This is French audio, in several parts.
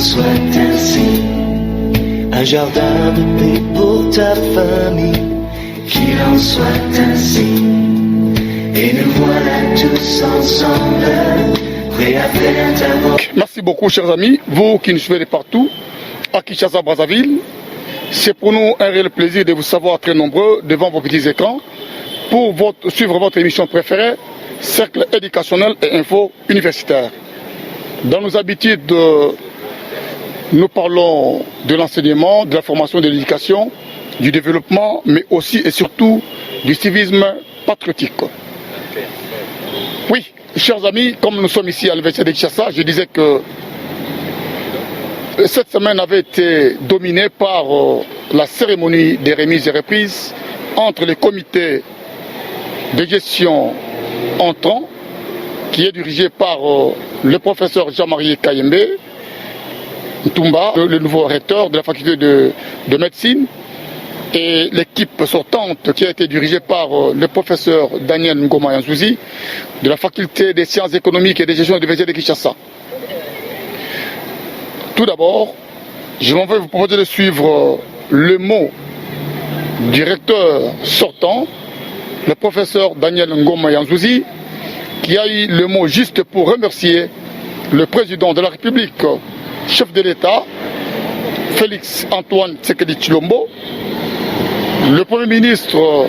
soit ainsi, un jardin de paix pour ta famille, qu'il en soit ainsi. Et nous voilà tous ensemble, prêts à faire ta volonté. Merci beaucoup, chers amis, vous qui nous suivez partout, à Kinshasa, Brazzaville. C'est pour nous un réel plaisir de vous savoir très nombreux devant vos petits écrans pour suivre votre émission préférée, Cercle éducationnel et info universitaire. Dans nos habitudes, nous parlons de l'enseignement, de la formation, de l'éducation, du développement, mais aussi et surtout du civisme patriotique. Oui, chers amis, comme nous sommes ici à l'Université de Kinshasa, je disais que cette semaine avait été dominée par la cérémonie des remises et reprises entre les comités de gestion entrant, qui est dirigé par le professeur Jean-Marie Kayembe Ntumba, le nouveau recteur de la faculté de médecine, et l'équipe sortante qui a été dirigée par le professeur Daniel Ngoma Yanzouzi de la faculté des sciences économiques et de gestion de l'Université de Kinshasa. Tout d'abord, je vais vous proposer de suivre le mot du recteur sortant, le professeur Daniel Ngoma Yanzouzi, qui a eu le mot juste pour remercier le président de la République, chef de l'État, Félix Antoine Tshisekedi Tshilombo, le Premier ministre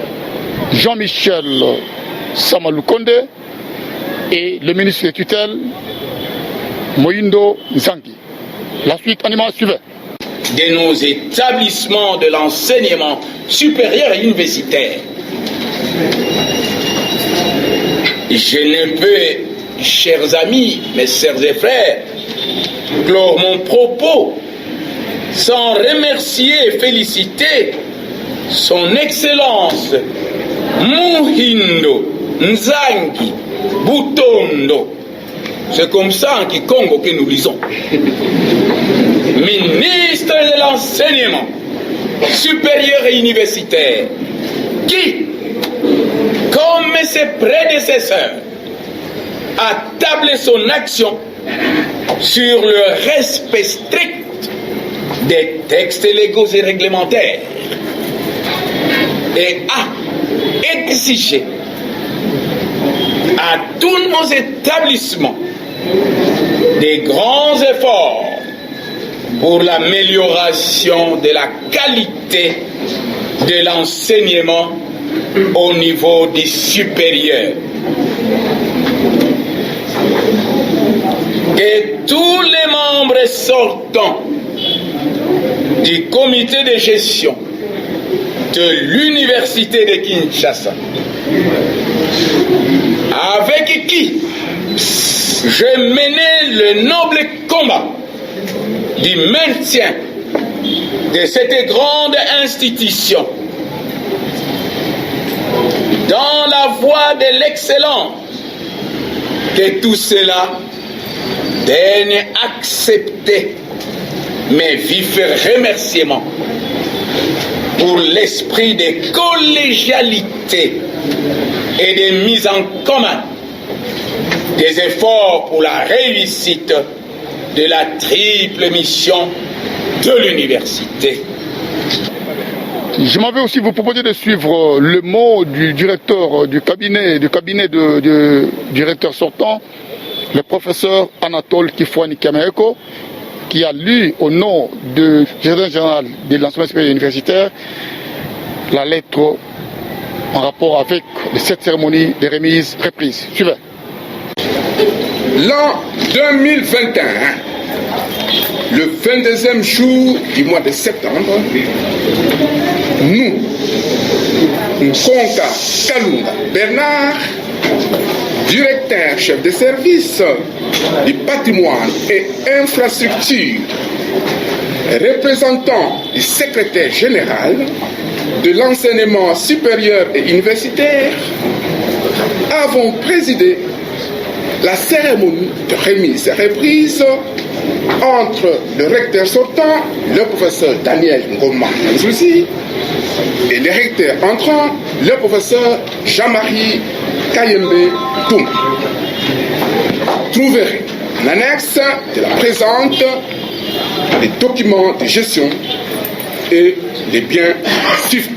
Jean-Michel Samaloukonde et le ministre de tutelle Moïndo Nzangi. La suite animale suivait. De nos établissements de l'enseignement supérieur et universitaire. Je ne peux, chers amis, mes sœurs et frères, clore mon propos sans remercier et féliciter son Excellence Muhindo Nzangi Butondo. C'est comme ça en Kikongo que nous lisons. Ministre de l'enseignement supérieur et universitaire, qui, comme ses prédécesseurs, a tablé son action sur le respect strict des textes légaux et réglementaires et a exigé à tous nos établissements des grands efforts pour l'amélioration de la qualité de l'enseignement au niveau du supérieur. Que tous les membres sortants du comité de gestion de l'Université de Kinshasa, avec qui je menais le noble combat du maintien de cette grande institution dans la voie de l'excellence, que tout cela daigne accepter mes vifs remerciements pour l'esprit de collégialité et de mise en commun des efforts pour la réussite de la triple mission de l'université. Je m'en vais aussi vous proposer de suivre le mot du directeur du cabinet du directeur sortant, le professeur Anatole Kifwani Kameko, qui a lu au nom du directeur général de l'enseignement supérieur universitaire la lettre en rapport avec cette cérémonie de remise reprise. Suivez. L'an 2021, le 22e jour du mois de septembre, nous, Nkonka Kalunga Bernard, directeur chef de service du patrimoine et infrastructure, représentant du secrétaire général de l'enseignement supérieur et universitaire, avons présidé la cérémonie de remise et reprise entre le recteur sortant, le professeur Daniel Ngoma Yanzouzi, et le recteur entrant, le professeur Jean-Marie Kayembe Ntumba. Trouverez en annexe de la présente les documents de gestion et les biens suivants.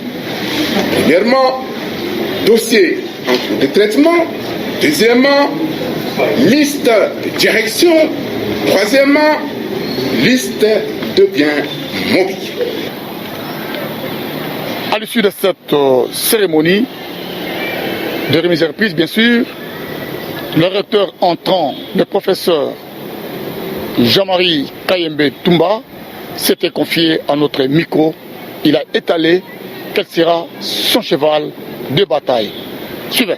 Premièrement, dossier en cours de traitement. Deuxièmement, liste de direction. Troisièmement, liste de biens mobiliers. À l'issue de cette cérémonie de remise et reprise, bien sûr, le recteur entrant, le professeur Jean-Marie Kayembe Toumba, s'était confié à notre micro. Il a étalé quel sera son cheval de bataille. Suivez.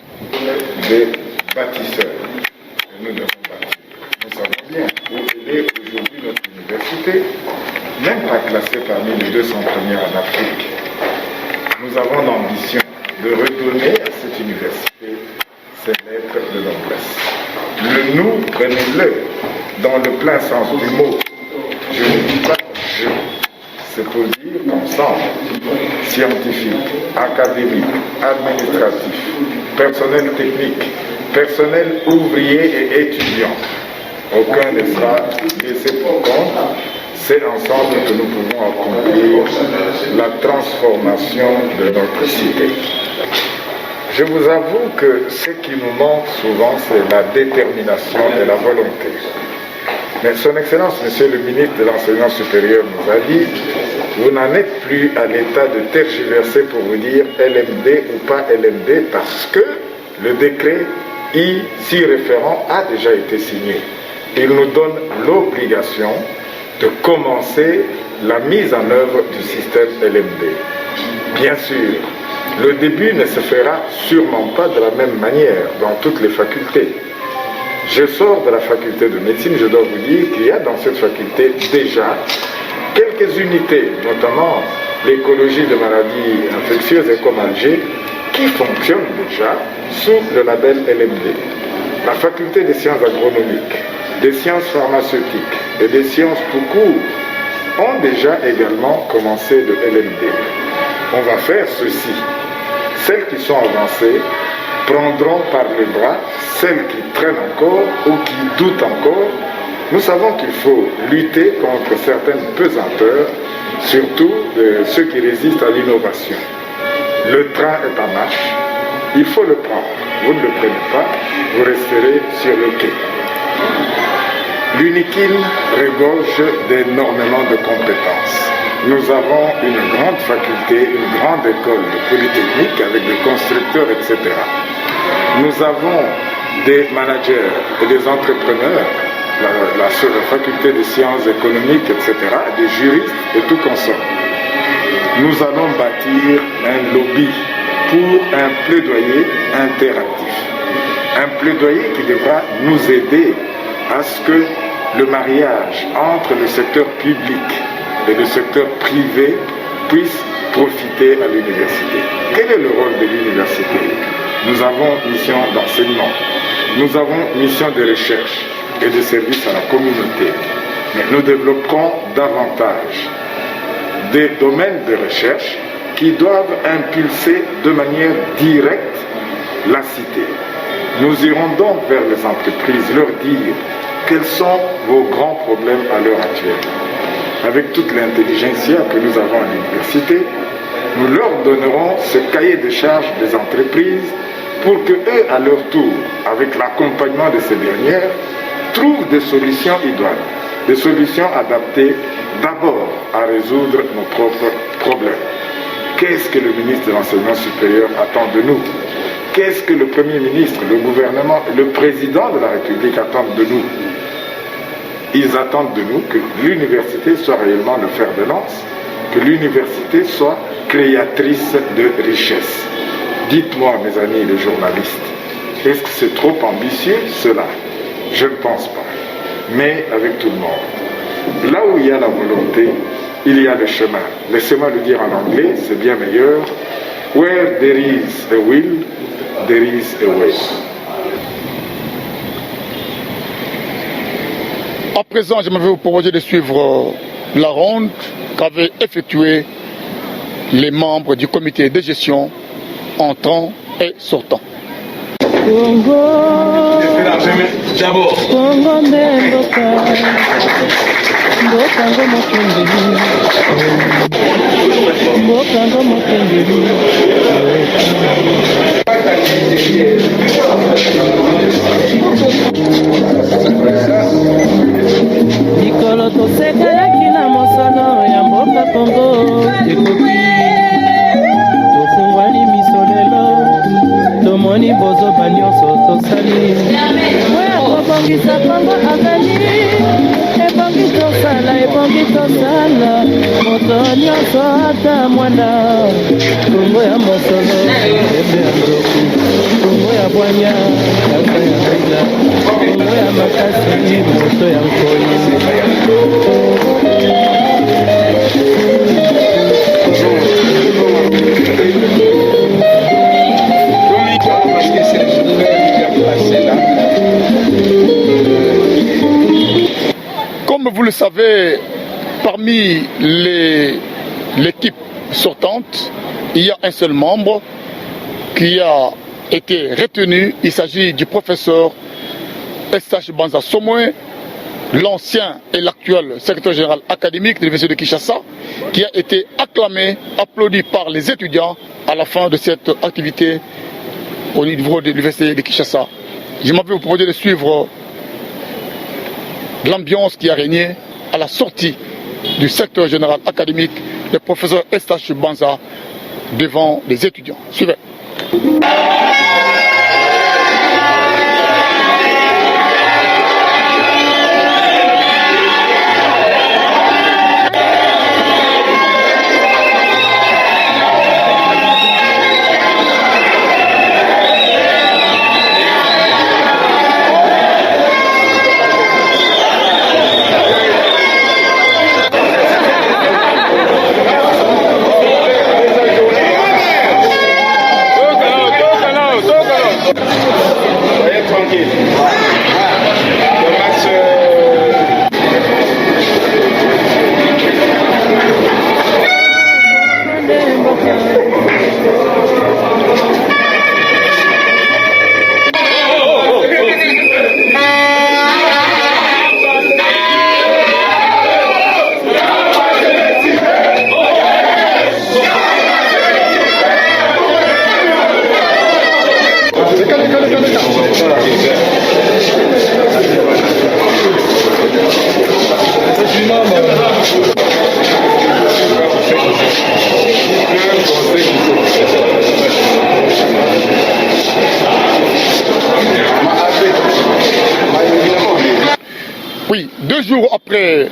Des bâtisseurs. Et nous devons bâtir. Nous savons bien où est aujourd'hui notre université, même pas classée parmi les 200 premières en Afrique. Nous avons l'ambition de redonner à cette université ses lettres de noblesse. Le nous, prenez-le dans le plein sens du mot. Je ne dis pas je. C'est pour dire qu'ensemble, scientifiques, académiques, administratifs, personnel technique, personnel ouvrier et étudiant, aucun ne sera laissé pour compte. C'est ensemble que nous pouvons accomplir la transformation de notre cité. Je vous avoue que ce qui nous manque souvent, c'est la détermination et la volonté. Mais Son Excellence, Monsieur le ministre de l'Enseignement supérieur nous a dit, vous n'en êtes plus à l'état de tergiverser pour vous dire LMD ou pas LMD parce que le décret s'y référant a déjà été signé. Il nous donne l'obligation de commencer la mise en œuvre du système LMD. Bien sûr, le début ne se fera sûrement pas de la même manière dans toutes les facultés. Je sors de la faculté de médecine, je dois vous dire qu'il y a dans cette faculté déjà quelques unités, notamment l'écologie de maladies infectieuses et comme Alger, qui fonctionnent déjà sous le label LMD. La faculté des sciences agronomiques, des sciences pharmaceutiques et des sciences tout court ont déjà également commencé le LMD. On va faire ceci. Celles qui sont avancées prendront par le bras celles qui traînent encore ou qui doutent encore. Nous savons qu'il faut lutter contre certaines pesanteurs, surtout ceux qui résistent à l'innovation. Le train est en marche, il faut le prendre. Vous ne le prenez pas, vous resterez sur le quai. L'UNIKIL regorge d'énormément de compétences. Nous avons une grande faculté, une grande école de polytechnique avec des constructeurs, etc. Nous avons des managers et des entrepreneurs, la faculté des sciences économiques, etc., des juristes et tout consort. Nous allons bâtir un lobby pour un plaidoyer interactif. Un plaidoyer qui devra nous aider à ce que le mariage entre le secteur public et le secteur privé puisse profiter à l'université. Quel est le rôle de l'université? Nous avons mission d'enseignement, nous avons mission de recherche et de service à la communauté. Mais nous développerons davantage des domaines de recherche qui doivent impulser de manière directe la cité. Nous irons donc vers les entreprises, leur dire quels sont vos grands problèmes à l'heure actuelle. Avec toute l'intelligentsia que nous avons à l'université, nous leur donnerons ce cahier de charges des entreprises pour que eux, à leur tour, avec l'accompagnement de ces dernières, trouvent des solutions idoines, des solutions adaptées d'abord à résoudre nos propres problèmes. Qu'est-ce que le ministre de l'Enseignement supérieur attend de nous? Qu'est-ce que le Premier ministre, le gouvernement, le président de la République attendent de nous? Ils attendent de nous que l'université soit réellement le fer de lance, que l'université soit créatrice de richesse. Dites-moi, mes amis les journalistes, est-ce que c'est trop ambitieux, cela? Je ne pense pas, mais avec tout le monde. Là où il y a la volonté, il y a le chemin. Laissez-moi le dire en anglais, c'est bien meilleur. Where there is a will, there is a way. À présent, je vais vous proposer de suivre la ronde qu'avaient effectuée les membres du comité de gestion entrant et sortant. Congo, Congo Membo Mikolo tosekalaki na mosolo ya mboka Kongo ekoki tofungwani miso lelo tomoni bozoba nyonso tosali oya kobongisa Kongo azali ebongi tosala moto nyonso ata mwana Kongo ya mosolo ebe ya ndoku Kongo ya bwanya kasa ya mbila Kongo ya makasi moto ya nkoi Comme vous le savez, parmi l'équipe sortante, il y a un seul membre qui a été retenu. Il s'agit du professeur Eustache Banza Somoé, l'ancien et l'actuel secrétaire général académique de l'Université de Kinshasa, qui a été acclamé, applaudi par les étudiants à la fin de cette activité au niveau de l'Université de Kinshasa. Je m'avais vous proposer de suivre l'ambiance qui a régné à la sortie du secteur général académique, le professeur Eustache Banza devant les étudiants. Suivez. Oui, 2 jours après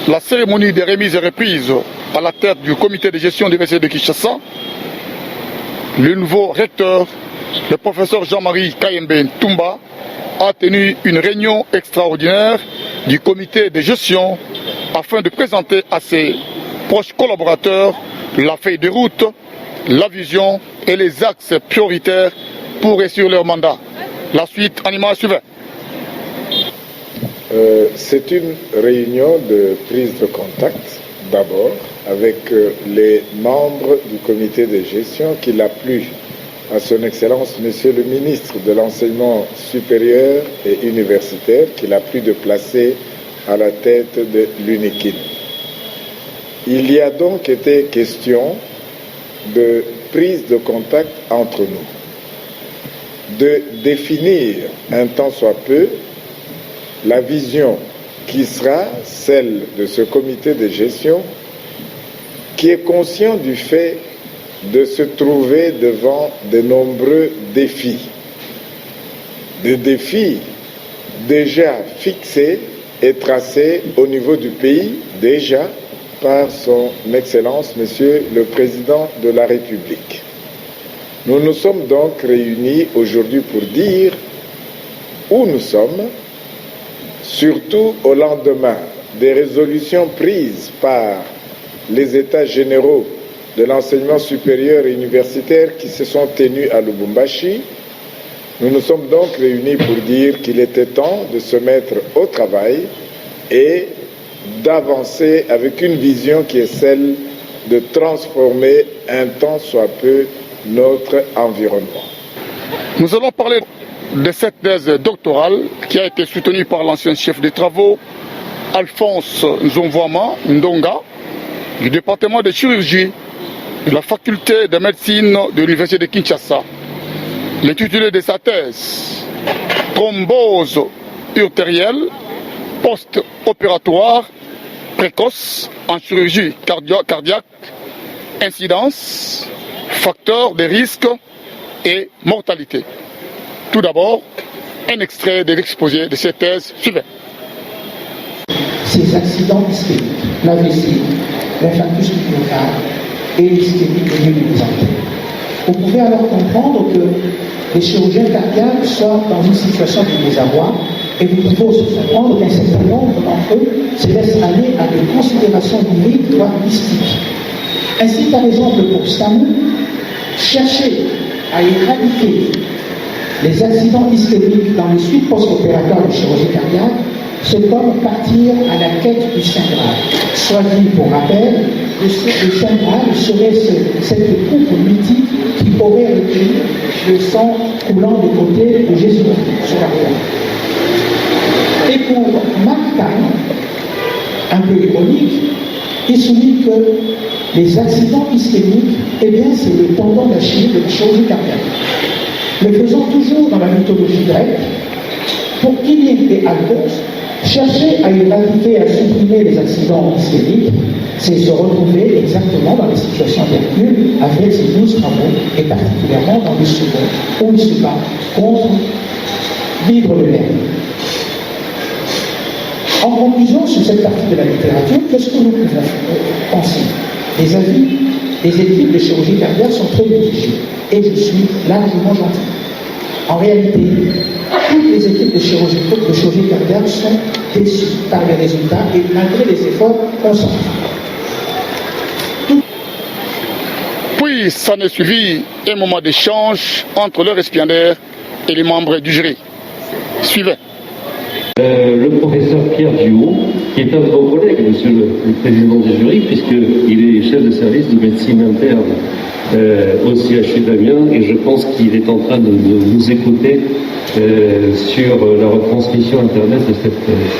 la cérémonie des remises et reprises à la tête du comité de gestion de l'Université de Kinshasa, le nouveau recteur, le professeur Jean-Marie Kayembe Ntumba, a tenu une réunion extraordinaire du comité de gestion afin de présenter à ses proches collaborateurs la feuille de route, la vision et les axes prioritaires pour réussir leur mandat. La suite, animale suivante. C'est une réunion de prise de contact, d'abord, avec les membres du comité de gestion qu'il a plu à son Excellence, Monsieur le ministre de l'Enseignement supérieur et universitaire, qu'il a plu de placer à la tête de l'UNIKIN. Il y a donc été question de prise de contact entre nous, de définir un tant soit peu la vision qui sera celle de ce comité de gestion qui est conscient du fait de se trouver devant de nombreux défis. Des défis déjà fixés et tracés au niveau du pays, déjà par son Excellence, Monsieur le Président de la République. Nous nous sommes donc réunis aujourd'hui pour dire où nous sommes, surtout au lendemain des résolutions prises par les États généraux de l'enseignement supérieur et universitaire qui se sont tenus à Lubumbashi. Nous nous sommes donc réunis pour dire qu'il était temps de se mettre au travail et d'avancer avec une vision qui est celle de transformer un tant soit peu notre environnement. Nous allons parler de cette thèse doctorale qui a été soutenue par l'ancien chef des travaux Alphonse Nzomvouama Ndonga du département de chirurgie de la faculté de médecine de l'université de Kinshasa. L'intitulé de sa thèse, thrombose urtérielle post-opératoire précoce en chirurgie cardiaque, incidence, facteurs de risque et mortalité. Tout d'abord, un extrait de l'exposé de cette thèse suivante. Ces accidents ischémiques, l'AVC, l'infarctus du myocarde et l'ischémie au milieu des artères. Vous pouvez alors comprendre que les chirurgiens cardiaques sont dans une situation de désarroi et vous pouvez aussi comprendre qu'un certain nombre d'entre eux se laissent aller à des considérations numériques, voire mystiques. Ainsi, par exemple, pour SAMU, chercher à éradiquer les accidents ischémiques dans les suites post-opératoires de chirurgie cardiaque, c'est comme partir à la quête du Saint Graal. Soit dit pour rappel, le Saint Graal serait cette coupe mythique qui aurait recueilli le sang coulant de côté de Jésus sur la croix. Et pour Mark Time, un peu ironique, il souligne que les accidents ischémiques, eh bien, c'est le tendon d'Achille de la chirurgie cardiaque. Le faisant toujours dans la mythologie grecque, pour Killing et Alphonse, chercher à éradiquer, à supprimer les accidents ischémiques, c'est se retrouver exactement dans les situations d'Hercule avec ses 12 travaux, et particulièrement dans le second, où il se bat contre l'hydre de l'air. En conclusion, sur cette partie de la littérature, qu'est-ce que nous pouvons penser? Les avis des équipes de chirurgie cardiaque sont très mitigés, et je suis largement gentil. En réalité, toutes les équipes de chirurgie cardiaque sont déçues par les résultats et malgré les efforts consentis. Puis, ça a suivi un moment d'échange entre le récipiendaire et les membres du jury. Suivez. Le professeur Pierre Duhaut, qui est un de vos collègues, monsieur le président du jury, puisqu'il est chef de service de médecine interne au CHU d'Amiens, et je pense qu'il est en train de nous écouter sur la retransmission internet de cette thèse.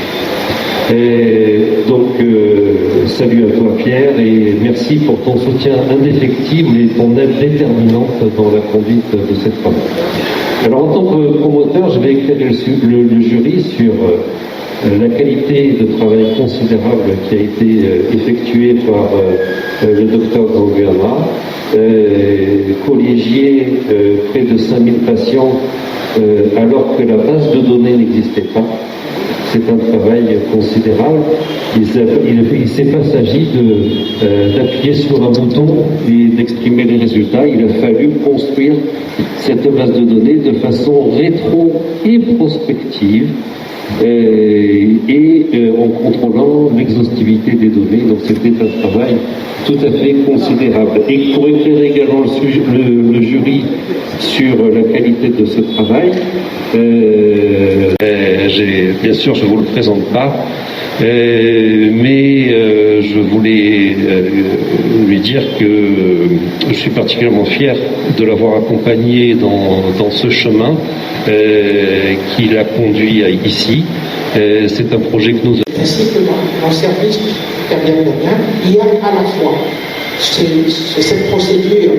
Donc, salut à toi Pierre, et merci pour ton soutien indéfectible et ton aide déterminante dans la conduite de cette travail. Alors, en tant que promoteur, je vais éclairer le jury sur la qualité de travail considérable qui a été effectuée par le docteur Gangama, collégié près de 5000 patients alors que la base de données n'existait pas. C'est un travail considérable. Il ne s'est pas agi d'appuyer sur un bouton et d'exprimer les résultats. Il a fallu construire cette base de données de façon rétro et prospective en contrôlant l'exhaustivité des données. Donc c'était un travail tout à fait considérable. Et pour éclairer également le jury sur la qualité de ce travail, bien sûr je ne vous le présente pas, mais je voulais lui dire que je suis particulièrement fier de l'avoir accompagné dans ce chemin qui l'a conduit ici. C'est un projet que nous avons. Ainsi que dans le service cardiaque d'Amiens, il y a à la fois cette procédure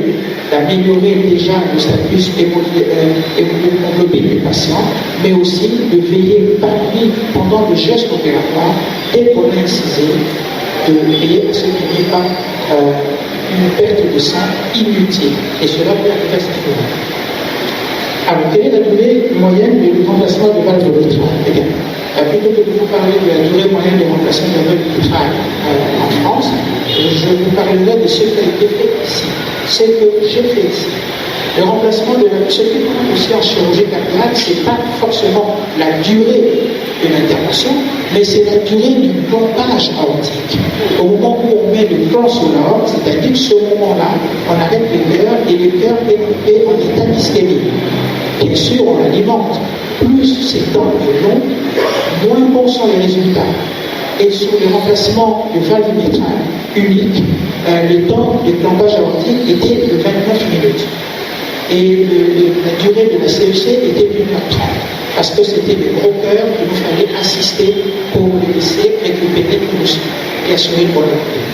d'améliorer déjà le statut hémoglobine du patient, mais aussi de veiller pendant le geste opératoire, dès qu'on est incisé, de veiller à ce qu'il n'y ait pas une perte de sang inutile. Et cela peut arriver à cette fois. Alors, quelle est la durée moyenne de remplacement de valve mitral? Eh bien, plutôt que de vous parler de la durée moyenne de remplacement de valve mitral en France, je vous parlerai de ce qui a été fait ici, ce que j'ai fait ici. Le remplacement de ce qui compte aussi en chirurgie cardiaque, ce n'est pas forcément la durée de l'intervention, mais c'est la durée du plombage aortique. Au moment où on met le plan sur l'aorte, c'est-à-dire ce moment-là, on arrête le cœur et le cœur est coupé en état d'ischémie. Bien sûr, on l'alimente. Plus ces temps est long, moins bons sont les résultats. Et sur le remplacement de valve mitrale unique, le temps de plombage aortique était de 29 minutes. Et la durée de la CEC était de 4 ans, parce que c'était des gros cœurs qu'il nous fallait assister pour les laisser récupérer tout le sang et assurer une bonne activité.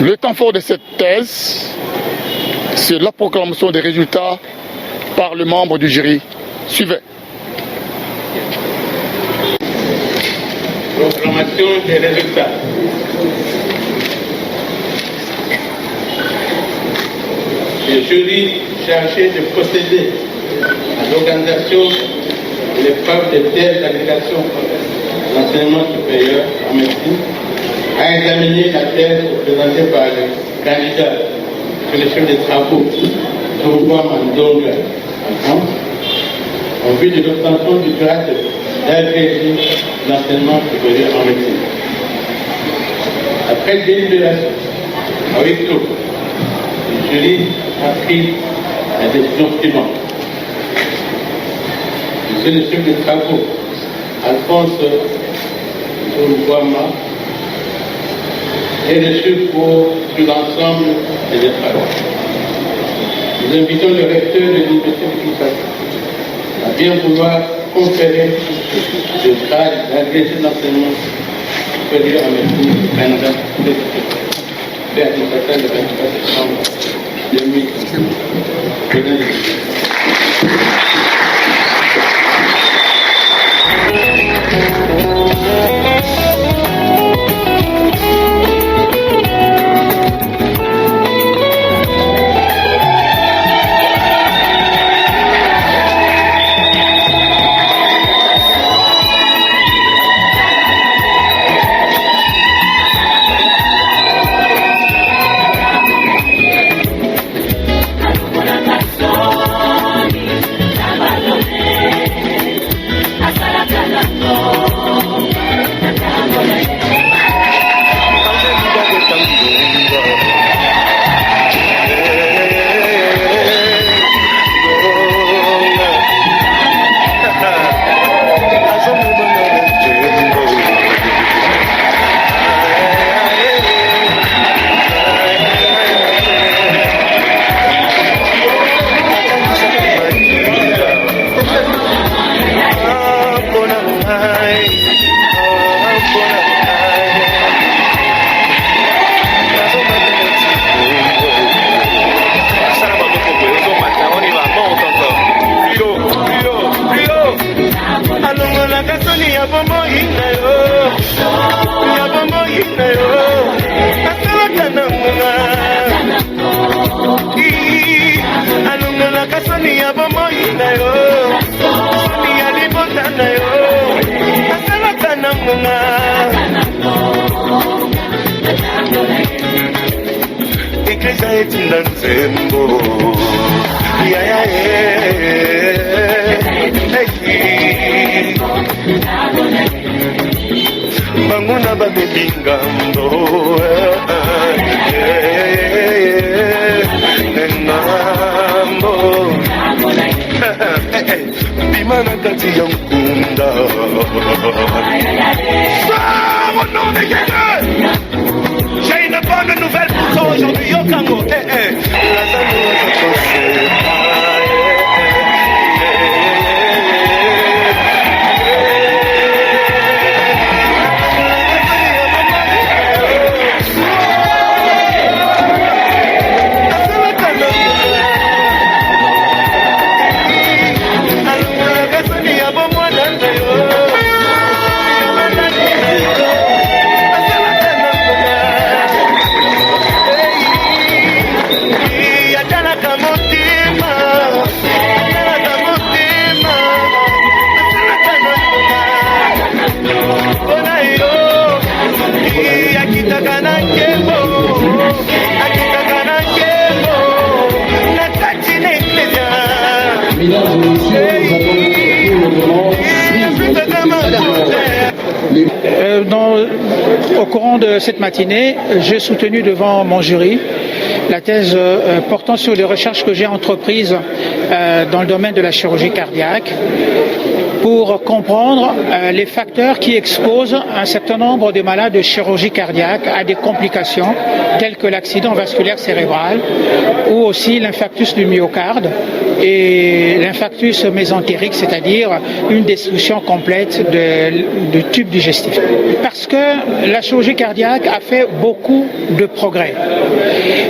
Le temps fort de cette thèse, c'est la proclamation des résultats par le membre du jury. Suivez. Proclamation des résultats. Le jury chargé de procéder à l'organisation de l'épreuve de thèse d'application de l'enseignement supérieur en médecine a examiné la thèse présentée par le candidat sur le chef des travaux Tourgois Mandonga en France en vue de l'obtention du grade d'agrégé de l'enseignement supérieur en médecine. Après délibération à huis clos, le jury a pris la décision suivante. Monsieur le chef des travaux, Alphonse Tourgois est reçu sur l'ensemble des épreuves. Nous invitons le recteur de l'Université de Kinshasa à bien vouloir conférer le grade d'agrégé d'enseignement supérieur en médecine du candidat fait à Kinshasa le 24 septembre 2015. Banguna babebingando Nenambo Bimana kati ya mkunda Sao non de guerre. J'ai une bonne nouvelle pour toi aujourd'hui, Yokango. La zanou Kamoti Au courant de cette matinée, j'ai soutenu devant mon jury la thèse portant sur les recherches que j'ai entreprises dans le domaine de la chirurgie cardiaque pour comprendre les facteurs qui exposent un certain nombre de malades de chirurgie cardiaque à des complications telles que l'accident vasculaire cérébral ou aussi l'infarctus du myocarde et l'infarctus mésentérique, c'est-à-dire une destruction complète du tube digestif. Parce que la chirurgie cardiaque a fait beaucoup de progrès.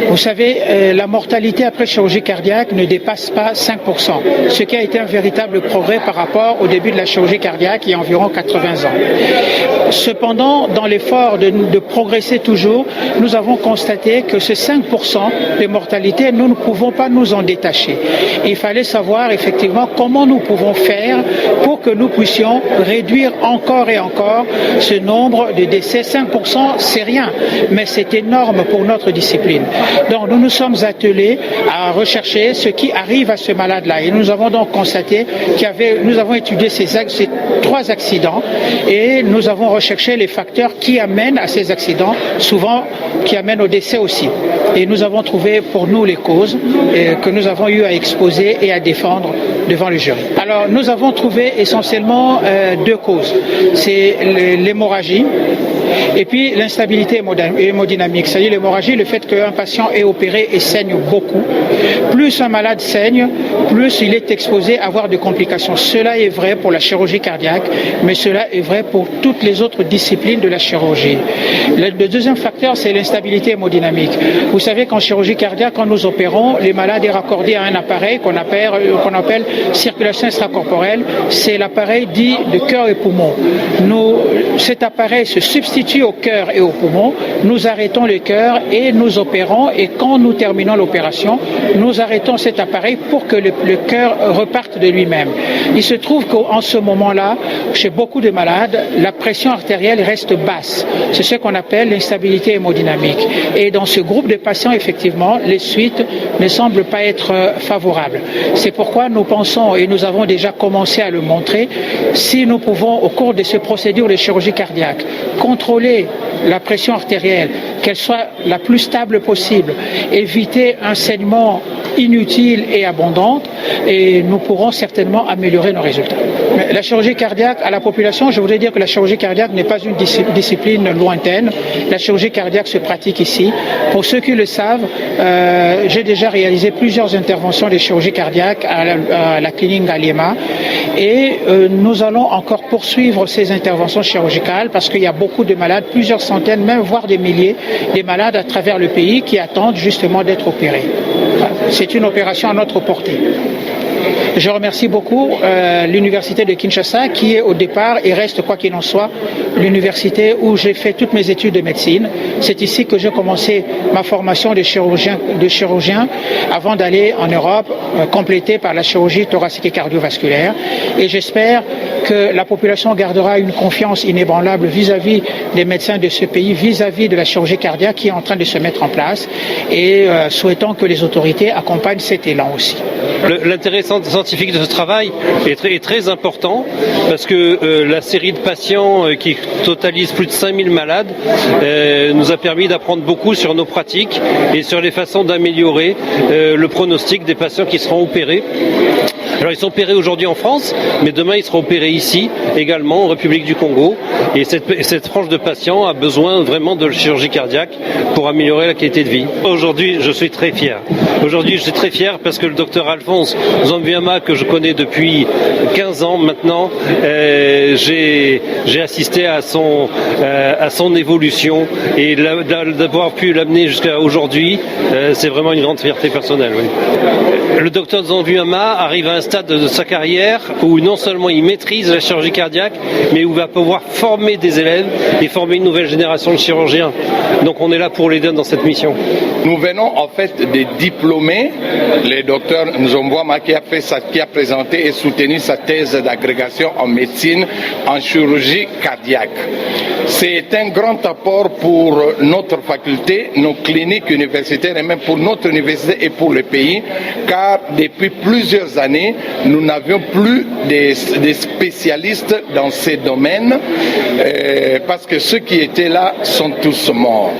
Vous savez, la mortalité après chirurgie cardiaque ne dépasse pas 5%, ce qui a été un véritable progrès par rapport au début de la chirurgie cardiaque il y a environ 80 ans. Cependant, dans l'effort de progresser toujours, nous avons constaté que ce 5% de mortalité, nous ne pouvons pas nous en détacher. Il fallait savoir effectivement comment nous pouvons faire pour que nous puissions réduire encore et encore ce nombre de décès. 5%, c'est rien, mais c'est énorme pour notre discipline. Donc nous nous sommes attelés à rechercher ce qui arrive à ce malade-là. Et nous avons donc constaté nous avons étudié ces 3 accidents et nous avons recherché les facteurs qui amènent à ces accidents, souvent qui amènent au décès aussi. Et nous avons trouvé pour nous les causes que nous avons eu à exposer et à défendre devant le jury. Alors nous avons trouvé essentiellement 2 causes. C'est l'hémorragie et puis l'instabilité hémodynamique. C'est-à-dire l'hémorragie, le fait qu'un patient est opéré et saigne beaucoup. Plus un malade saigne, plus il est exposé à avoir des complications. Cela est vrai pour la chirurgie cardiaque, mais cela est vrai pour toutes les autres disciplines de la chirurgie. Le deuxième facteur, c'est l'instabilité hémodynamique. Vous savez qu'en chirurgie cardiaque, quand nous opérons, les malades sont raccordés à un appareil qu'on appelle circulation extracorporelle. C'est l'appareil dit de cœur et poumon. Cet appareil se substitue au cœur et au poumon. Nous arrêtons le cœur et nous opérons. Et quand nous terminons l'opération, nous arrêtons cet appareil pour que le cœur reparte de lui-même. Il se trouve qu'en ce moment-là, chez beaucoup de malades, la pression artérielle reste basse. C'est ce qu'on appelle l'instabilité hémodynamique. Et dans ce groupe de patients, effectivement, les suites ne semblent pas être favorables. C'est pourquoi nous pensons, et nous avons déjà commencé à le montrer, si nous pouvons, au cours de ces procédures de chirurgie cardiaque, contrôler la pression artérielle, qu'elle soit la plus stable possible, éviter un saignement inutile et abondant, et nous pourrons certainement améliorer nos résultats. Mais la chirurgie cardiaque à la population, je voudrais dire que la chirurgie cardiaque n'est pas une discipline lointaine. La chirurgie cardiaque se pratique ici. Pour ceux qui le savent, j'ai déjà réalisé plusieurs interventions de chirurgie cardiaque à la clinique Ngaliema et nous allons encore poursuivre ces interventions chirurgicales parce qu'il y a beaucoup de malades, plusieurs centaines, même voire des milliers de malades à travers le pays qui attendent justement d'être opérés. C'est une opération à notre portée. Je remercie beaucoup l'université de Kinshasa qui est au départ et reste, quoi qu'il en soit, l'université où j'ai fait toutes mes études de médecine. C'est ici que j'ai commencé ma formation de chirurgien avant d'aller en Europe, complétée par la chirurgie thoracique et cardiovasculaire. Et j'espère que la population gardera une confiance inébranlable vis-à-vis des médecins de ce pays, vis-à-vis de la chirurgie cardiaque qui est en train de se mettre en place et souhaitons que les autorités accompagnent cet élan aussi. L'intérêt scientifique de ce travail est très important parce que la série de patients qui totalise plus de 5000 malades nous a permis d'apprendre beaucoup sur nos pratiques et sur les façons d'améliorer le pronostic des patients qui seront opérés. Alors ils sont opérés aujourd'hui en France, mais demain ils seront opérés ici également en République du Congo. Et cette frange de patients a besoin vraiment de chirurgie cardiaque pour améliorer la qualité de vie. Aujourd'hui, je suis très fier. Aujourd'hui, je suis très fier parce que le docteur Alphonse Nzambuyama, que je connais depuis 15 ans maintenant, j'ai assisté à son évolution et d'avoir pu l'amener jusqu'à aujourd'hui, c'est vraiment une grande fierté personnelle. Oui. Le docteur Nzambuyama arrive à un stade de sa carrière où non seulement il maîtrise la chirurgie cardiaque, mais où il va pouvoir former des élèves et former une nouvelle génération de chirurgiens. Donc on est là pour l'aider dans cette mission. Nous venons en fait de diplômer le docteur Nzambuyama qui a présenté et soutenu sa thèse d'agrégation en médecine en chirurgie cardiaque. C'est un grand apport pour notre faculté, nos cliniques universitaires et même pour notre université et pour le pays, car depuis plusieurs années, nous n'avions plus des spécialistes dans ces domaines parce que ceux qui étaient là sont tous morts.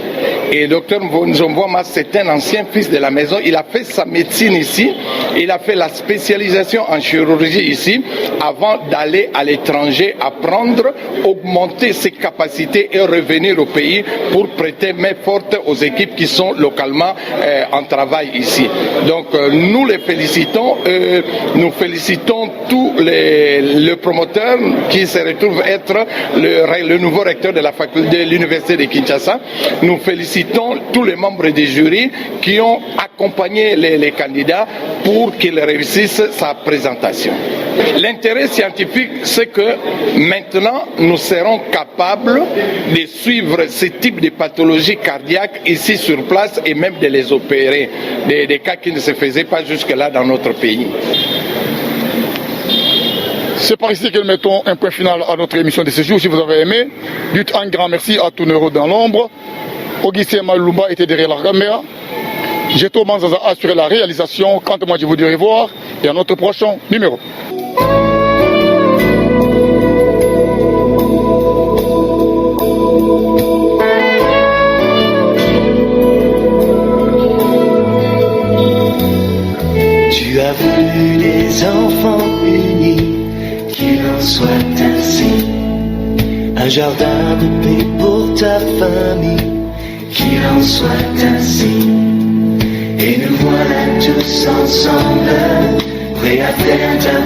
Et le docteur Nzomboama, c'est un ancien fils de la maison. Il a fait sa médecine ici, il a fait la spécialisation en chirurgie ici, avant d'aller à l'étranger apprendre, augmenter ses capacités et revenir au pays pour prêter main forte aux équipes qui sont localement en travail ici. Donc nous les félicitons, nous félicitons tous les promoteurs qui se retrouvent être le nouveau recteur de la faculté de l'université de Kinshasa. Nous félicitons tous les membres du jury qui ont accompagné les candidats pour qu'ils réussissent sa présentation. L'intérêt scientifique, c'est que maintenant nous serons capables de suivre ce type de pathologie cardiaque ici sur place et même de les opérer, des cas qui ne se faisaient pas jusque-là dans notre pays. C'est par ici que nous mettons un point final à notre émission de ce jour. Si vous avez aimé, dites un grand merci à tous nos héros dans l'ombre. Augustin Malumba était derrière la caméra. Jeto Manzaza a assuré la réalisation. Quant à moi, je vous dis au revoir et à notre prochain numéro. Tu as voulu des enfants unis, qu'il en soit ainsi. Un jardin de paix pour ta famille, qu'il en soit ainsi. Et nous voilà tous ensemble, prêts à faire ta